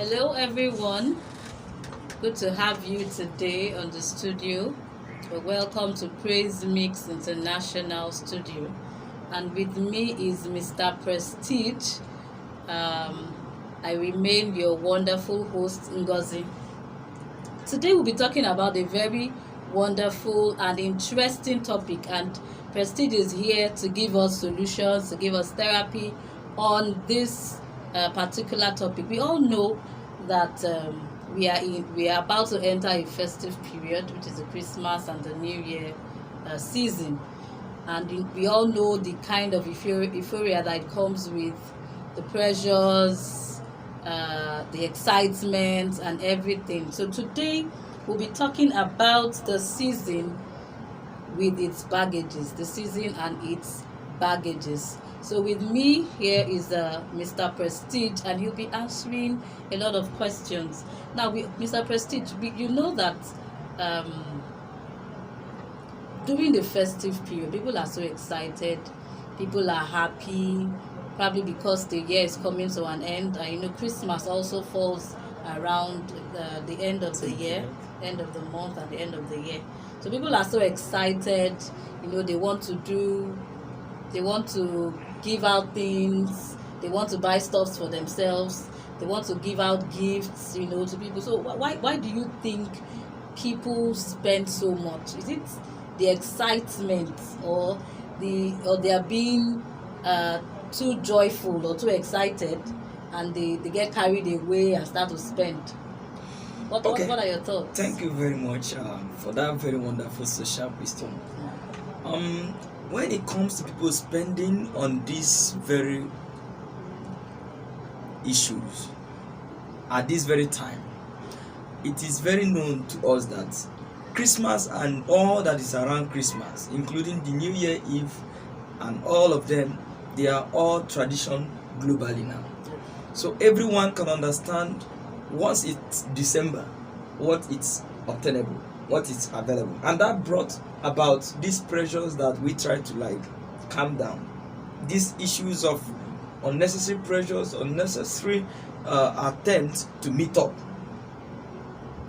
Hello, everyone. Good to have you today on the studio. Welcome to Praise Mix International Studio. And with me is Mr. Prestige. Um, I remain your wonderful host, Ngozi. Today, we'll be talking about a very wonderful and interesting topic. And Prestige is here to give us solutions, to give us therapy on this particular topic. We all know that we are about to enter a festive period, which is the Christmas and the New Year season, and we all know the kind of euphoria that it comes with, the pressures, the excitement, and everything. So today we'll be talking about the season with its baggages, the season and its baggages. So with me here is Mr. Prestige, and he'll be answering a lot of questions. Now, Mr. Prestige, you know that during the festive period, people are so excited, people are happy, probably because the year is coming to an end. And Christmas also falls around the end of the year, end of the month, and the end of the year. So people are so excited. They want to give out things, they want to buy stuff for themselves, they want to give out gifts, to people. So why do you think people spend so much? Is it the excitement, or they are being too joyful or too excited, and they get carried away and start to spend? What are your thoughts? Thank you very much for that very wonderful social question. When it comes to people spending on these very issues at this very time, it is very known to us that Christmas and all that is around Christmas, including the New Year Eve and all of them, they are all tradition globally now. So everyone can understand once it's December what it's obtainable, what is available, and that brought about these pressures that we try to calm down. These issues of unnecessary pressures, unnecessary attempts to meet up.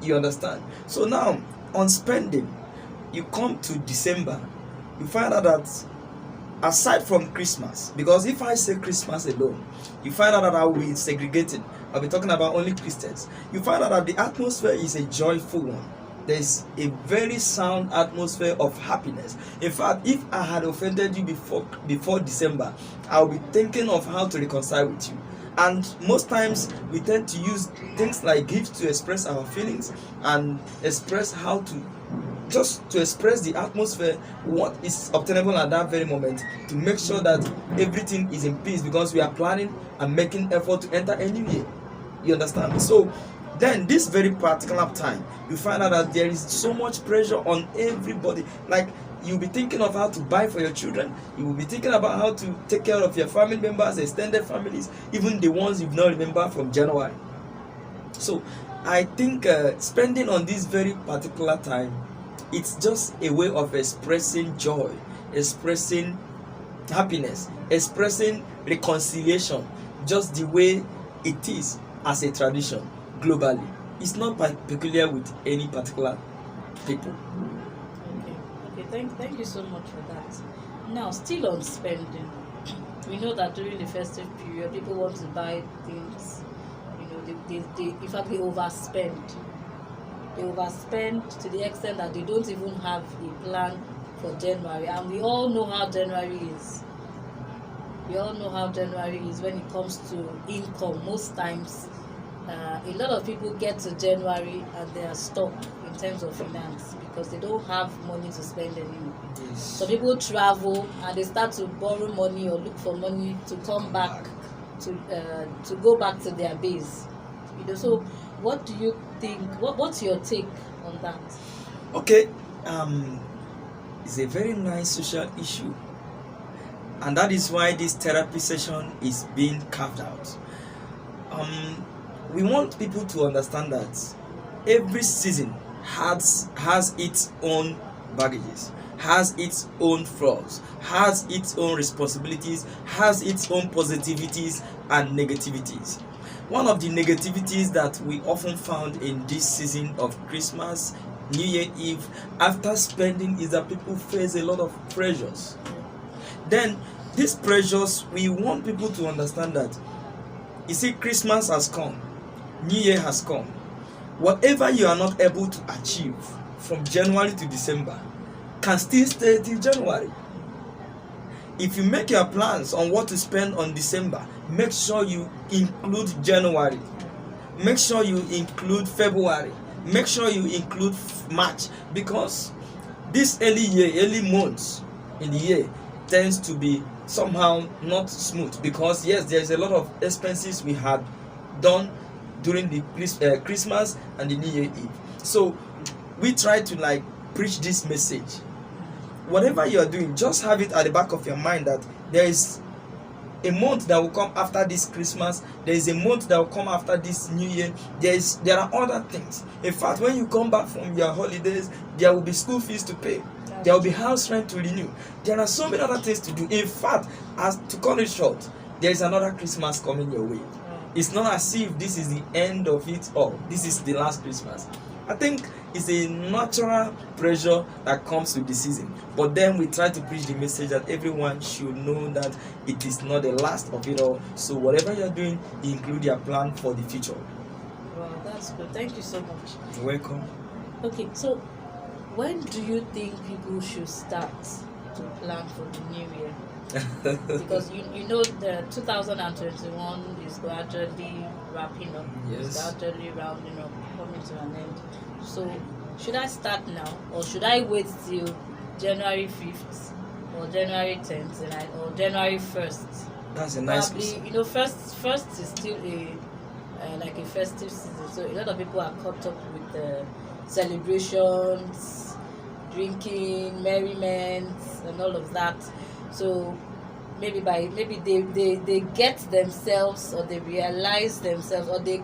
You understand? So now on spending, you come to December, you find out that aside from Christmas, because if I say Christmas alone, you find out that I will be segregating. I'll be talking about only Christians. You find out that the atmosphere is a joyful one. There's a very sound atmosphere of happiness. In fact, if I had offended you before December, I'll be thinking of how to reconcile with you. And most times we tend to use things like gifts to express our feelings and express to express the atmosphere, what is obtainable at that very moment, to make sure that everything is in peace, because we are planning and making effort to enter a new year. You understand? So then this very particular time, you find out that there is so much pressure on everybody. Like, you'll be thinking of how to buy for your children, you will be thinking about how to take care of your family members, extended families, even the ones you've not remembered from January. So I think spending on this very particular time, it's just a way of expressing joy, expressing happiness, expressing reconciliation, just the way it is as a tradition globally. It's not peculiar with any particular people. Okay, thank you so much for that. Now, still on spending, we know that during the festive period, people want to buy things. They in fact, they overspend. They overspend to the extent that they don't even have a plan for January. And we all know how January is. We all know how January is when it comes to income. Most times, a lot of people get to January and they are stuck in terms of finance because they don't have money to spend anymore. Yes. So people travel and they start to borrow money or look for money to come back to go back to their base. So what do you think? What's your take on that? Okay, it's a very nice social issue, and that is why this therapy session is being carved out. We want people to understand that every season has its own baggages, has its own flaws, has its own responsibilities, has its own positivities and negativities. One of the negativities that we often found in this season of Christmas, New Year Eve, after spending, is that people face a lot of pressures. Then these pressures, we want people to understand that, you see, Christmas has come, New Year has come. Whatever you are not able to achieve from January to December can still stay till January. If you make your plans on what to spend on December, make sure you include January. Make sure you include February. Make sure you include March, because this early months in the year tends to be somehow not smooth, because yes, there's a lot of expenses we had done during the Christmas and the New Year Eve. So we try to preach this message. Whatever you are doing, just have it at the back of your mind that there is a month that will come after this Christmas. There is a month that will come after this New Year. There are other things. In fact, when you come back from your holidays, there will be school fees to pay. There will be house rent to renew. There are so many other things to do. In fact, as to cut it short, there is another Christmas coming your way. It's not as if this is the end of it all. This is the last Christmas. I think it's a natural pressure that comes with the season. But then we try to preach the message that everyone should know that it is not the last of it all. So whatever you're doing, include your plan for the future. Wow, that's good. Thank you so much. You're welcome. Okay, so when do you think people should start to plan for the new year? Because you know the 2021 is gradually wrapping up. Yes. It's gradually rounding up, coming to an end. So should I start now, or should I wait till January 5th or January 10th or January 1st? That's a nice Probably, question. first is still like a festive season, so a lot of people are caught up with the celebrations, drinking, merriment, and all of that. So maybe they get themselves, or they realize themselves, or they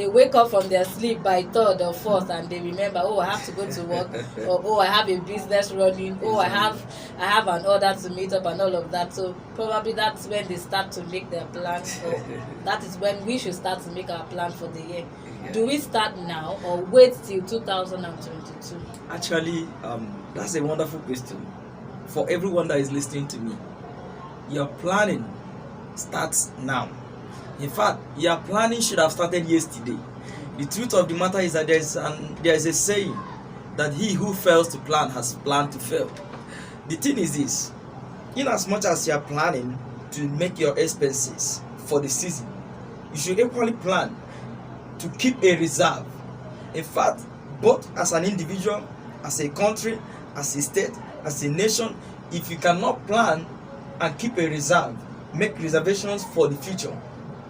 wake up from their sleep by 3rd or 4th, and they remember, oh, I have to go to work, or oh, I have a business running, oh, I have an order to meet up, and all of that. So probably that's when they start to make their plans. So that is when we should start to make our plan for the year. Yeah. Do we start now or wait till 2022? Actually, that's a wonderful question. For everyone that is listening to me, your planning starts now. In fact, your planning should have started yesterday. The truth of the matter is that there is a saying that he who fails to plan has planned to fail. The thing is this: in as much as you are planning to make your expenses for the season, you should equally plan to keep a reserve. In fact, both as an individual, as a country, as a state, as a nation, if you cannot plan and keep a reserve, make reservations for the future,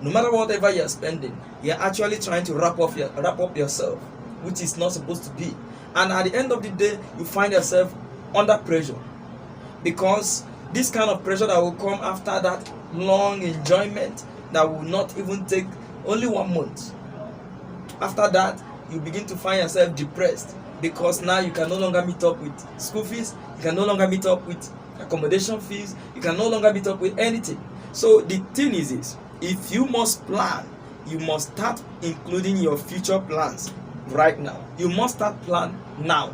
no matter whatever you're spending, you're actually trying to wrap up yourself, which is not supposed to be. And at the end of the day, you find yourself under pressure, because this kind of pressure that will come after that long enjoyment that will not even take only 1 month. After that, you begin to find yourself depressed, because now you can no longer meet up with school fees, you can no longer meet up with accommodation fees, you can no longer meet up with anything. So the thing is this: if you must plan, you must start including your future plans right now. You must start plan now,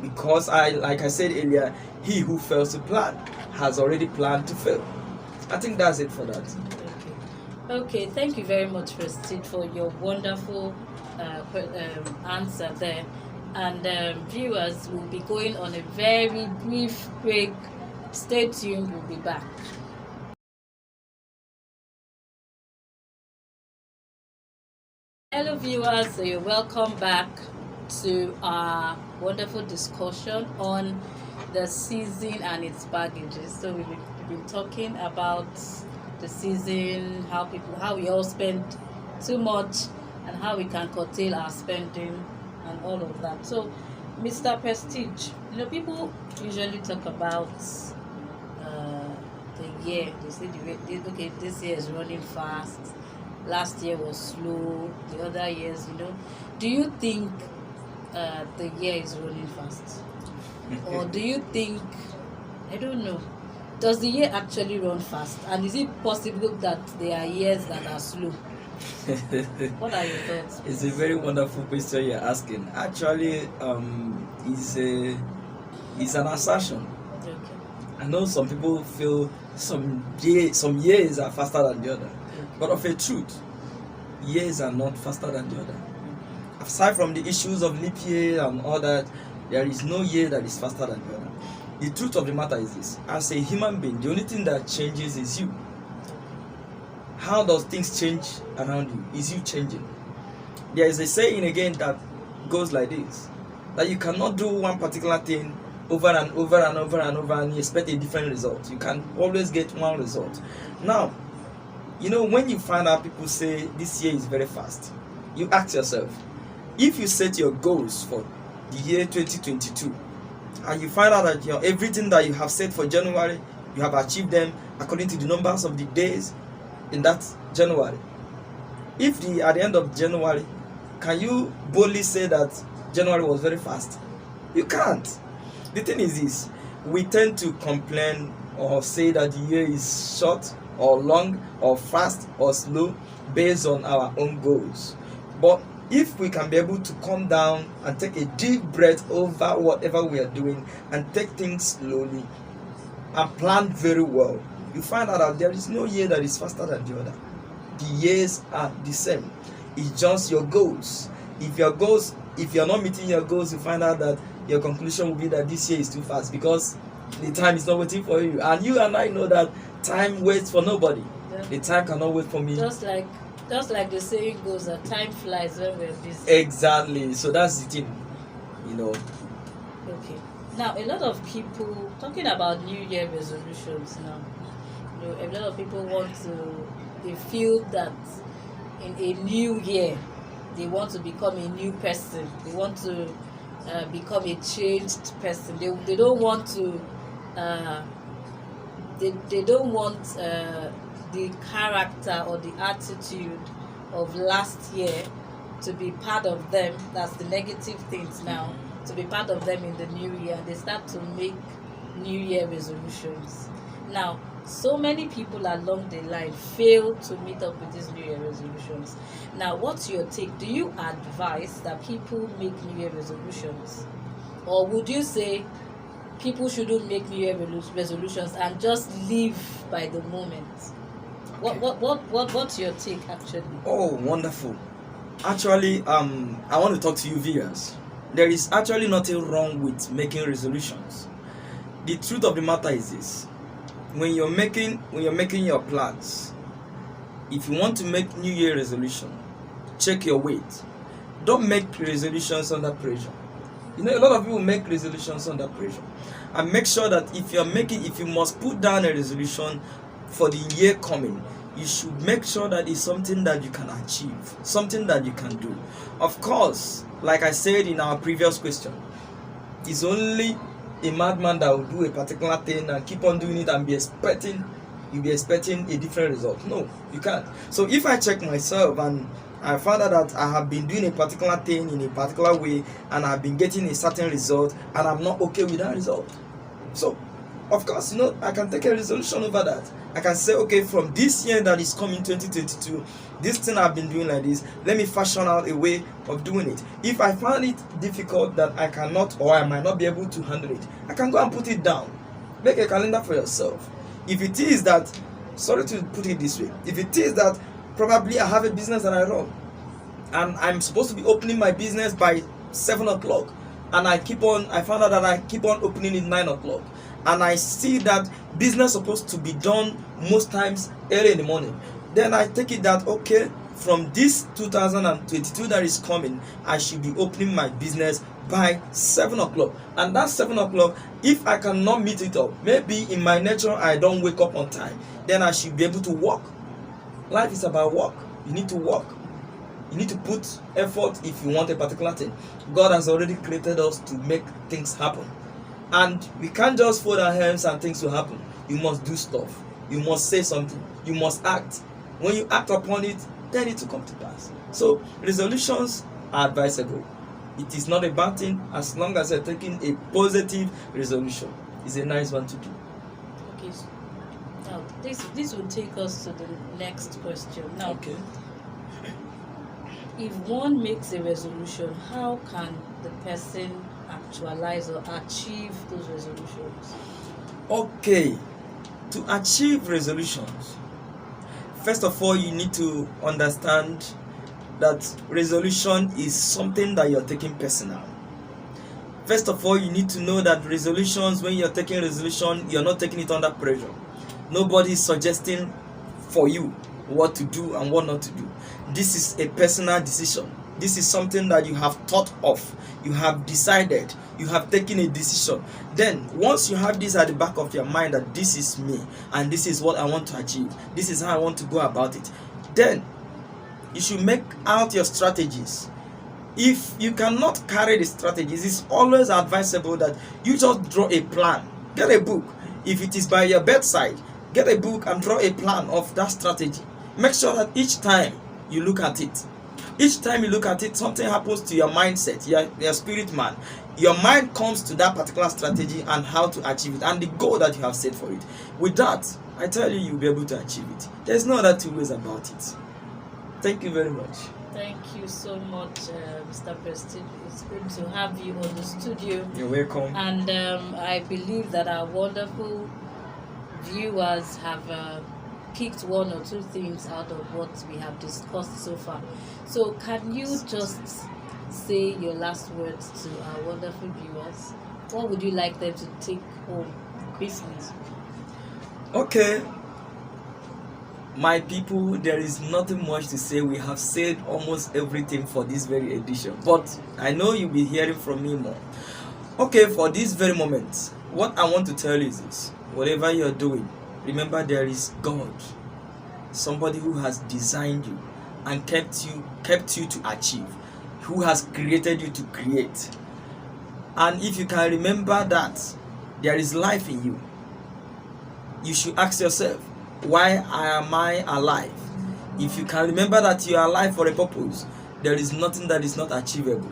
because like I said earlier, he who fails to plan has already planned to fail. I think that's it for that. Okay, thank you very much, Prestige, for your wonderful answer there. And viewers will be going on a very brief break. Stay tuned, we'll be back. Hello viewers, so you're welcome back to our wonderful discussion on the season and its baggages. So we've been talking about the season, how we all spend too much, and how we can curtail our spending and all of that. So Mr. Prestige, people usually talk about the year. They say okay, this year is running fast, last year was slow, the other years, do you think the year is running fast? Or do you think, I don't know, Does the year actually run fast? And is it possible that there are years that are slow? What are your thoughts? It's a very wonderful question you're asking. Actually, it's an assertion. Okay. I know some people feel some years are faster than the other, Okay. but of a truth, years are not faster than the other. Aside from the issues of leap year and all that, there is no year that is faster than the other. The truth of the matter is this: as a human being, the only thing that changes is you. How does things change around you? Is you changing? There is a saying again that goes like this: that you cannot do one particular thing over and over and over and over and you expect a different result. You can always get one result. Now, when you find out people say this year is very fast, you ask yourself, if you set your goals for the year 2022 and you find out that everything that you have set for January, you have achieved them according to the numbers of the days in that January. At the end of January, can you boldly say that January was very fast? You can't. The thing is this: we tend to complain or say that the year is short or long or fast or slow based on our own goals. But if we can be able to come down and take a deep breath over whatever we are doing and take things slowly and plan very well, you find out that there is no year that is faster than the other. The years are the same. It's just your goals. If you're not meeting your goals, you find out that your conclusion will be that this year is too fast because the time is not waiting for you. And you and I know that time waits for nobody. Yeah. The time cannot wait for me. Just like the saying goes, that time flies when we're busy. Exactly. So that's the thing, Okay. Now, a lot of people talking about New Year resolutions now. A lot of people they feel that in a new year, they want to become a new person. They want to become a changed person. They don't want to. They don't want the character or the attitude of last year to be part of them. That's the negative things now. To be part of them in the new year. They start to make New Year resolutions. Now, so many people along the line fail to meet up with these New Year resolutions. Now, what's your take? Do you advise that people make New Year resolutions? Or would you say people shouldn't make New Year resolutions and just live by the moment? Okay. What's your take actually? Oh, wonderful. Actually, I want to talk to you viewers. There is actually nothing wrong with making resolutions. The truth of the matter is this: when you're making your plans, if you want to make New Year resolution, check your weight. Don't make resolutions under pressure. A lot of people make resolutions under pressure. And make sure that if you must put down a resolution for the year coming, you should make sure that it's something that you can achieve, something that you can do. Of course, like I said in our previous question, it's only a madman that will do a particular thing and keep on doing it and be expecting a different result. No, you can't. So if I check myself and I found out that I have been doing a particular thing in a particular way and I've been getting a certain result and I'm not okay with that result, so of course, I can take a resolution over that. I can say, okay, from this year that is coming, 2022, this thing I've been doing like this, let me fashion out a way of doing it. If I find it difficult that I cannot or I might not be able to handle it, I can go and put it down. Make a calendar for yourself. If it is that, sorry to put it this way, if it is that probably I have a business that I run and I'm supposed to be opening my business by 7 o'clock and I found out that I keep on opening it 9 o'clock. And I see that business supposed to be done most times early in the morning. Then I take it that, okay, from this 2022 that is coming, I should be opening my business by 7 o'clock. And that 7 o'clock, if I cannot meet it up, maybe in my nature I don't wake up on time, then I should be able to work. Life is about work. You need to work. You need to put effort if you want a particular thing. God has already created us to make things happen. And we can't just fold our hands and things will happen. You must do stuff. You must say something. You must act. When you act upon it, then it will come to pass. So resolutions are advisable. It is not a bad thing as long as you're taking a positive resolution. It's a nice one to do. Okay. Now, this will take us to the next question. Now, Okay. if one makes a resolution, how can the person actualize or achieve those resolutions? Okay. To achieve resolutions, first of all, you need to understand that resolution is something that you're taking personal. First of all, you need to know that resolutions, when you're taking resolution, you're not taking it under pressure. Nobody is suggesting for you what to do and what not to do. This is a personal decision. This is something that you have thought of, you have decided, you have taken a decision. Then once you have this at the back of your mind that this is me and this is what I want to achieve, this is how I want to go about it, then you should make out your strategies. If you cannot carry the strategies, it's always advisable that you just draw a plan. Get a book. If it is by your bedside, get a book and draw a plan of that strategy. Make sure that each time you look at it, something happens to your mindset, your spirit man. Your mind comes to that particular strategy and how to achieve it and the goal that you have set for it. With that, I tell you, you'll be able to achieve it. There's no other two ways about it. Thank you very much. Thank you so much, Mr. Prestige. It's good to have you on the studio. You're welcome. And I believe that our wonderful viewers have picked one or two things out of what we have discussed so far. So can you just say your last words to our wonderful viewers? What would you like them to take home Christmas? Okay. My people, there is nothing much to say. We have said almost everything for this very edition, but I know you'll be hearing from me more. Okay, for this very moment, what I want to tell you is this: whatever you're doing, remember there is God, somebody who has designed you and kept you to achieve, who has created you to create. And if you can remember that there is life in you, you should ask yourself, why am I alive? If you can remember that you are alive for a purpose, there is nothing that is not achievable.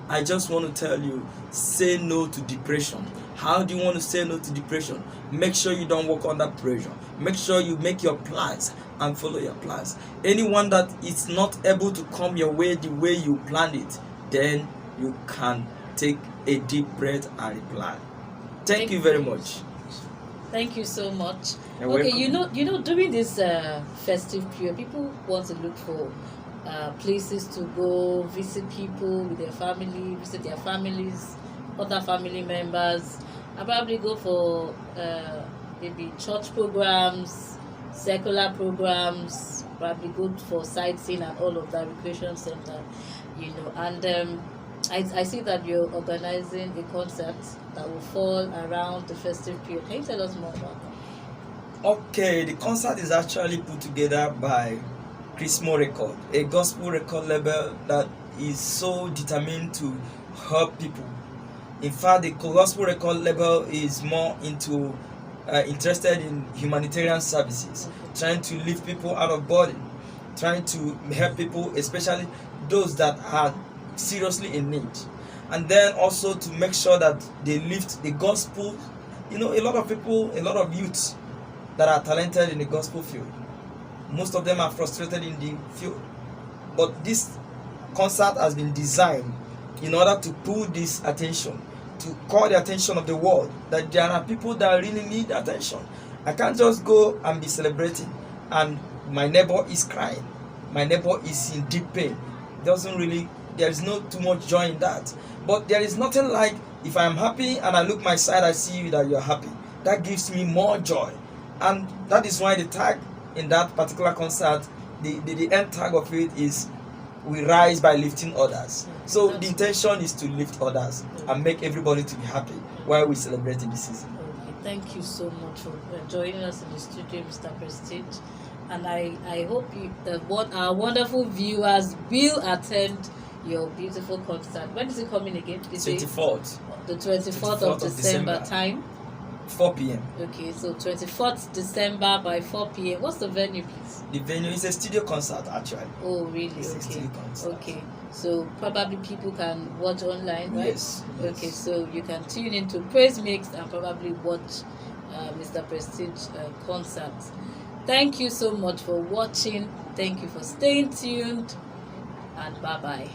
I just want to tell you, say no to depression. How do you want to say no to depression? Make sure you don't work under pressure. Make sure you make your plans and follow your plans. Anyone that is not able to come your way the way you planned it, then you can take a deep breath and replan. Thank you very much. Thank you so much. You're Okay, welcome. you know, during this festive period, people want to look for places to go, visit people with their family, visit their families, other family members, and probably go for maybe church programs, secular programs, probably go for sightseeing and all of that, recreation center, you know. And I see that you're organizing a concert that will fall around the festive period. Can you tell us more about that? Okay, the concert is actually put together by Chrismo Record, a gospel record label that is so determined to help people. In fact, the gospel record label is more into interested in humanitarian services, trying to lift people out of burden, trying to help people, especially those that are seriously in need, and then also to make sure that they lift the gospel. You know, a lot of people, a lot of youths that are talented in the gospel field, most of them are frustrated in the field, but this concert has been designed in order to pull this attention, to call the attention of the world that there are people that really need attention. I can't just go and be celebrating and my neighbor is crying, my neighbor is in deep pain. There is no too much joy in that. But there is nothing like if I'm happy and I look my side, I see you that you're happy. That gives me more joy. And that is why the tag in that particular concert, the end tag of it is we rise by lifting others. So the intention is to lift others and make everybody to be happy while we celebrating this season. Okay, thank you so much for joining us in the studio, Mr. Prestige. And I hope our wonderful viewers will attend your beautiful concert. When is it coming again? 24th. The 24th of December time? 4 p.m. Okay, so 24th December by 4 p.m. What's the venue, please? The venue is a studio concert, actually. Oh, really? It's a Okay. studio concert. Okay, so probably people can watch online, right? Yes. Okay, so you can tune into Praise Mix and probably watch Mr. Prestige concert. Thank you so much for watching. Thank you for staying tuned, and bye bye.